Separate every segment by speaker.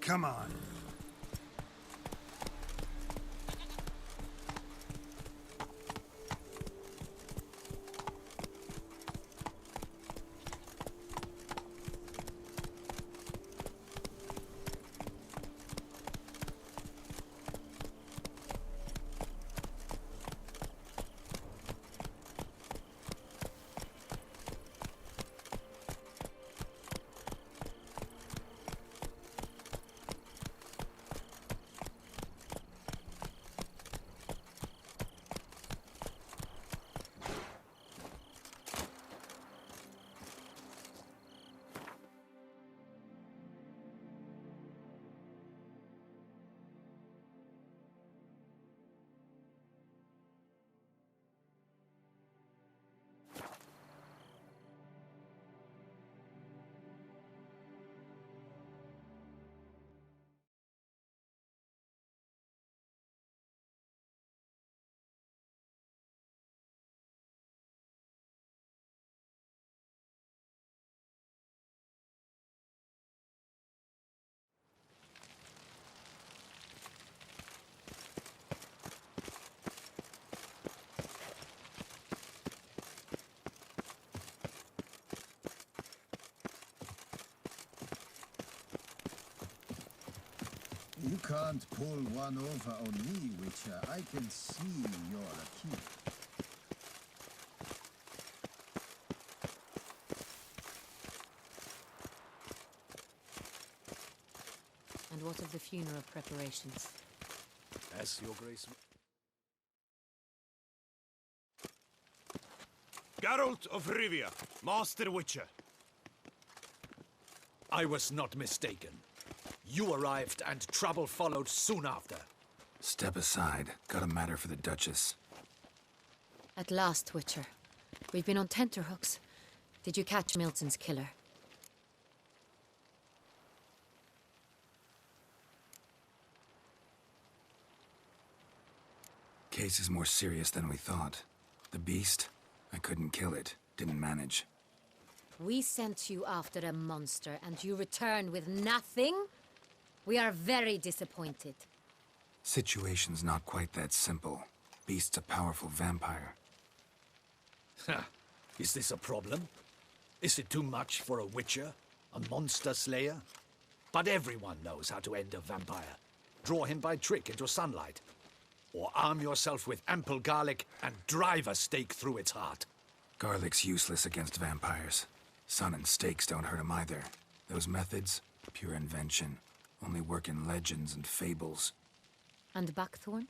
Speaker 1: Come on.
Speaker 2: You can't pull one over on me, Witcher. I can see you're a kid.
Speaker 3: And what of the funeral preparations?
Speaker 4: As your grace...
Speaker 5: Geralt of Rivia, Master Witcher.
Speaker 4: I was not mistaken. You arrived and trouble followed soon after.
Speaker 6: Step aside. Got a matter for the Duchess.
Speaker 3: At last, Witcher. We've been on tenterhooks. Did you catch Milton's killer?
Speaker 6: Case is more serious than we thought. The beast? I couldn't kill it. Didn't manage.
Speaker 3: We sent you after a monster, and you returned with nothing? We are very disappointed.
Speaker 6: Situation's not quite that simple. Beast's a powerful vampire.
Speaker 4: Ha! Is this a problem? Is it too much for a witcher? A monster slayer? But everyone knows how to end a vampire. Draw him by trick into sunlight. Or arm yourself with ample garlic and drive a stake through its heart.
Speaker 6: Garlic's useless against vampires. Sun and stakes don't hurt him either. Those methods, pure invention. Only work in legends and fables.
Speaker 3: And buckthorn?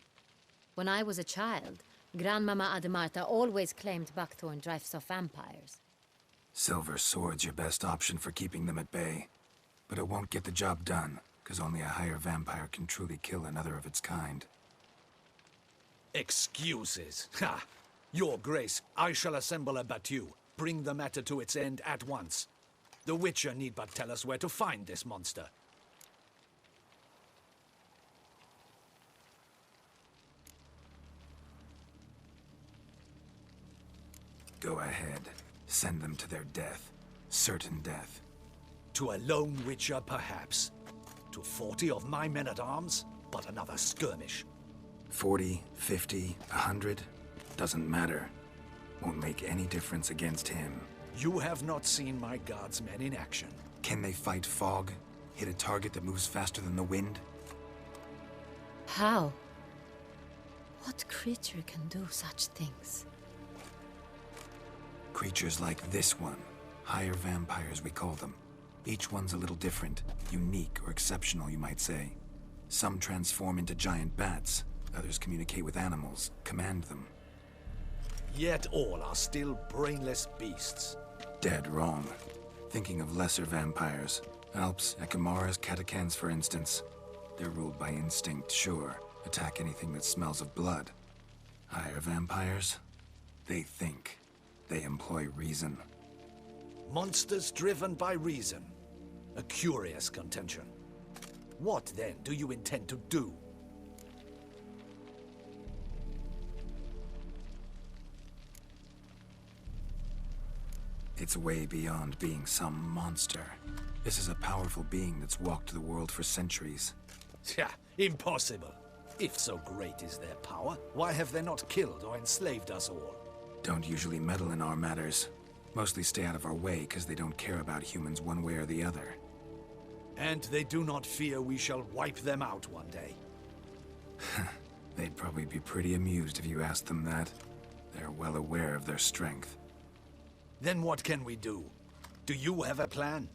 Speaker 3: When I was a child, Grandmama Ademarta always claimed buckthorn drives off vampires.
Speaker 6: Silver sword's your best option for keeping them at bay. But it won't get the job done, because only a higher vampire can truly kill another of its kind.
Speaker 4: Excuses. Ha! Your Grace, I shall assemble a battue. Bring the matter to its end at once. The Witcher need but tell us where to find this monster.
Speaker 6: Go ahead. Send them to their death. Certain death.
Speaker 4: To a lone Witcher, perhaps. To 40 of my men-at-arms, but another skirmish.
Speaker 6: 40, 50, 100, doesn't matter. Won't make any difference against him.
Speaker 4: You have not seen my guardsmen in action.
Speaker 6: Can they fight fog? Hit a target that moves faster than the wind?
Speaker 3: How? What creature can do such things?
Speaker 6: Creatures like this one. Higher vampires, we call them. Each one's a little different. Unique or exceptional, you might say. Some transform into giant bats. Others communicate with animals, command them.
Speaker 4: Yet all are still brainless beasts.
Speaker 6: Dead wrong. Thinking of lesser vampires. Alps, Ekamaras, Catacans, for instance. They're ruled by instinct, sure. Attack anything that smells of blood. Higher vampires? They think. They employ reason.
Speaker 4: Monsters driven by reason. A curious contention. What, then, do you intend to do?
Speaker 6: It's way beyond being some monster. This is a powerful being that's walked the world for centuries.
Speaker 4: Yeah, impossible. If so great is their power, why have they not killed or enslaved us all?
Speaker 6: Don't usually meddle in our matters. Mostly stay out of our way because they don't care about humans one way or the other.
Speaker 4: And they do not fear we shall wipe them out one day.
Speaker 6: They'd probably be pretty amused if you asked them that. They're well aware of their strength.
Speaker 4: Then what can we do? Do you have a plan?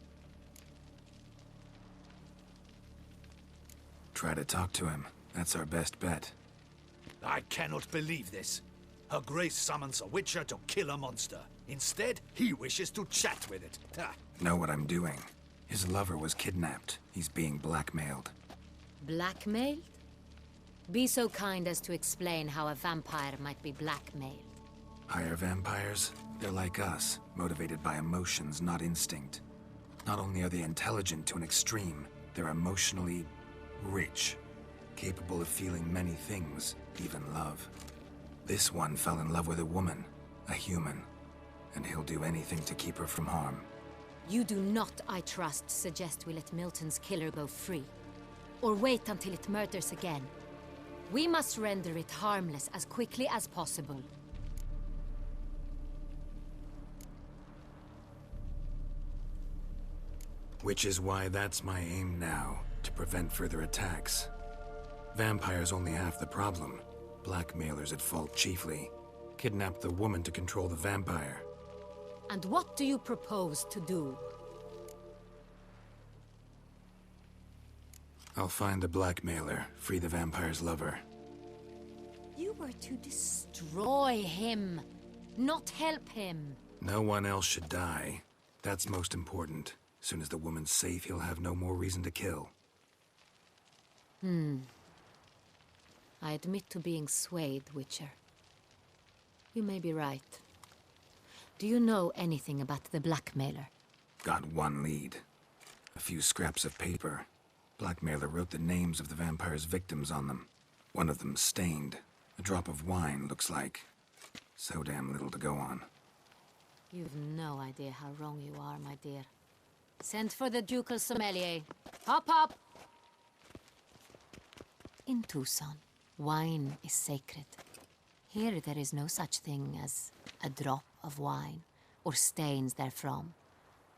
Speaker 6: Try to talk to him. That's our best bet.
Speaker 4: I cannot believe this. Her Grace summons a witcher to kill a monster. Instead, he wishes to chat with it. Ha.
Speaker 6: Know what I'm doing. His lover was kidnapped. He's being blackmailed.
Speaker 3: Blackmailed? Be so kind as to explain how a vampire might be blackmailed.
Speaker 6: Higher vampires? They're like us, motivated by emotions, not instinct. Not only are they intelligent to an extreme, they're emotionally rich, capable of feeling many things, even love. This one fell in love with a woman, a human, and he'll do anything to keep her from harm.
Speaker 3: You do not, I trust, suggest we let Milton's killer go free. Or wait until it murders again. We must render it harmless as quickly as possible.
Speaker 6: Which is why that's my aim now, to prevent further attacks. Vampires only half the problem. Blackmailers at fault chiefly. Kidnap the woman to control the vampire.
Speaker 3: And what do you propose to do?
Speaker 6: I'll find the blackmailer, free the vampire's lover.
Speaker 3: You were to destroy him, not help him.
Speaker 6: No one else should die. That's most important. Soon as the woman's safe, he'll have no more reason to kill.
Speaker 3: I admit to being swayed, Witcher. You may be right. Do you know anything about the blackmailer?
Speaker 6: Got one lead. A few scraps of paper. Blackmailer wrote the names of the vampire's victims on them. One of them stained. A drop of wine, looks like. So damn little to go on.
Speaker 3: You've no idea how wrong you are, my dear. Send for the ducal sommelier. Hop, hop! In Tucson, wine is sacred. Here there is no such thing as a drop of wine, or stains therefrom.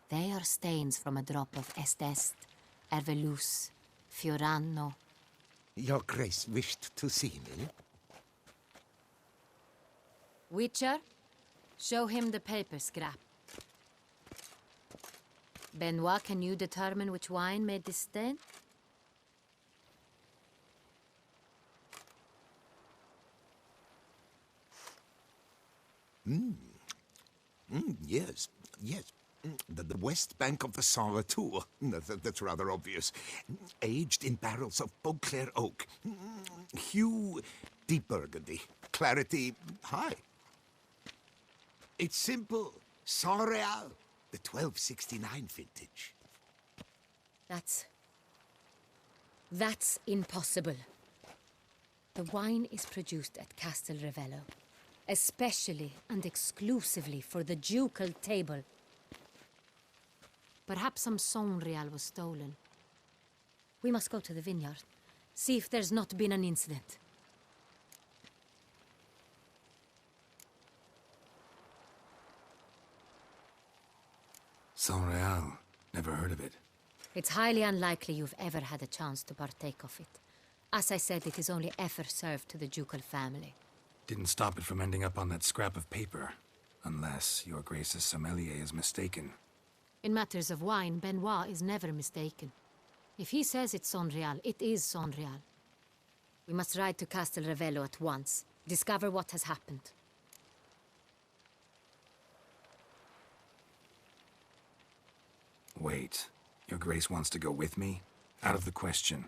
Speaker 3: They are stains from a drop of Est, Ervelus, Fiorano.
Speaker 1: Your Grace wished to see me?
Speaker 3: Witcher, show him the paper scrap. Benoit, can you determine which wine made this stain?
Speaker 1: Yes, yes. The west bank of the Saint Latour. That's rather obvious. Aged in barrels of Beauclair oak. Hue, deep burgundy. Clarity, high. It's simple. Saint Real, the 1269 vintage.
Speaker 3: That's impossible. The wine is produced at Castel Ravello, especially and exclusively for the ducal table. Perhaps some Saint Real was stolen. We must go to the vineyard, see if there's not been an incident.
Speaker 6: Saint Real. Never heard of it.
Speaker 3: It's highly unlikely you've ever had a chance to partake of it. As I said, it is only ever served to the ducal family.
Speaker 6: Didn't stop it from ending up on that scrap of paper. Unless your Grace's sommelier is mistaken.
Speaker 3: In matters of wine, Benoit is never mistaken. If he says it's Saint Real, it is Saint Real. We must ride to Castel Ravello at once. Discover what has happened.
Speaker 6: Wait. Your Grace wants to go with me? Out of the question.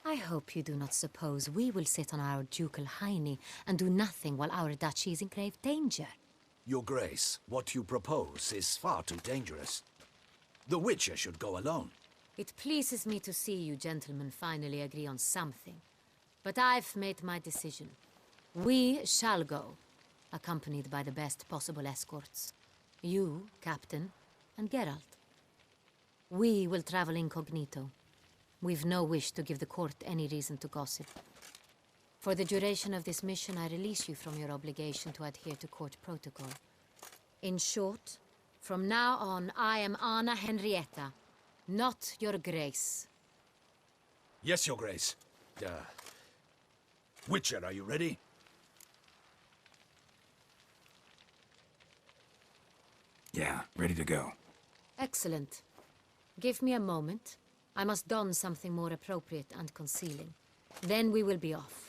Speaker 3: I hope you do not suppose we will sit on our ducal hiney and do nothing while our duchy is in grave danger.
Speaker 4: Your Grace, what you propose is far too dangerous. The Witcher should go alone.
Speaker 3: It pleases me to see you gentlemen finally agree on something. But I've made my decision. We shall go. accompanied by the best possible escorts. You, Captain, and Geralt. We will travel incognito. We've no wish to give the court any reason to gossip. For the duration of this mission, I release you from your obligation to adhere to court protocol. In short, from now on, I am Anna Henrietta, not your grace.
Speaker 4: Yes, Your Grace. Witcher, are you ready?
Speaker 6: Yeah, ready to go.
Speaker 3: Excellent. Give me a moment. I must don something more appropriate and concealing. Then we will be off.